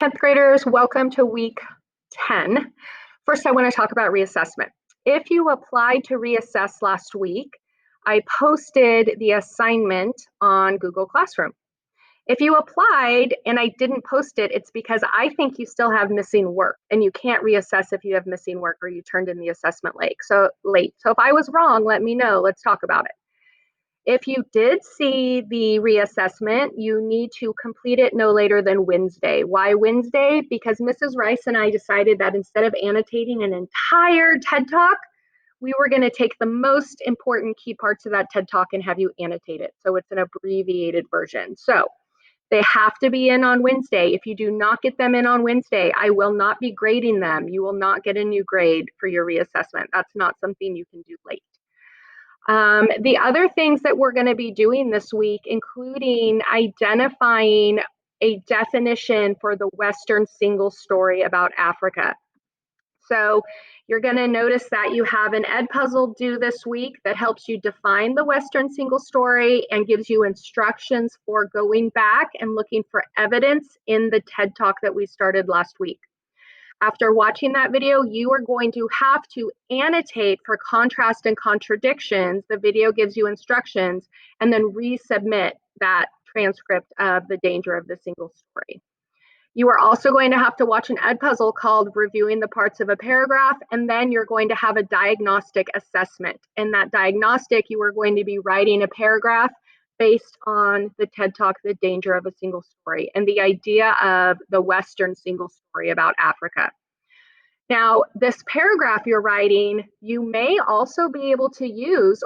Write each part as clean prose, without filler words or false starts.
10th graders, welcome to week 10. First, I want to talk about reassessment. If you applied to reassess last week, I posted the assignment on Google Classroom. If you applied and I didn't post it, it's because I think you still have missing work and you can't reassess if you have missing work or you turned in the assessment late. So if I was wrong, let me know. Let's talk about it. If you did see the reassessment, you need to complete it no later than Wednesday. Why Wednesday? Because Mrs. Rice and I decided that instead of annotating an entire TED Talk, we were going to take the most important key parts of that TED Talk and have you annotate it. So it's an abbreviated version. So they have to be in on Wednesday. If you do not get them in on Wednesday, I will not be grading them. You will not get a new grade for your reassessment. That's not something you can do late. The other things that we're going to be doing this week, including identifying a definition for the Western single story about Africa. So you're going to notice that you have an Edpuzzle due this week that helps you define the Western single story and gives you instructions for going back and looking for evidence in the TED Talk that we started last week. After watching that video, you are going to have to annotate for contrast and contradictions. The video gives you instructions, and then resubmit that transcript of the danger of the single story. You are also going to have to watch an Edpuzzle called Reviewing the Parts of a Paragraph, and then you're going to have a diagnostic assessment. In that diagnostic, you are going to be writing a paragraph based on the TED Talk, The Danger of a Single Story, and the idea of the Western single story about Africa. Now, this paragraph you're writing, you may also be able to use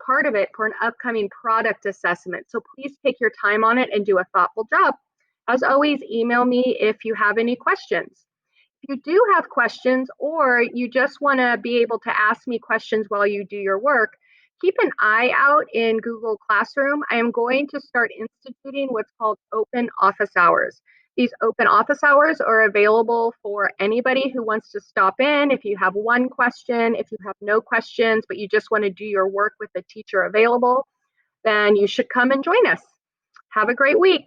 part of it for an upcoming product assessment. So please take your time on it and do a thoughtful job. As always, email me if you have any questions. If you do have questions or you just want to be able to ask me questions while you do your work, keep an eye out in Google Classroom. I am going to start instituting what's called open office hours. These open office hours are available for anybody who wants to stop in. If you have one question, if you have no questions, but you just want to do your work with the teacher available, then you should come and join us. Have a great week.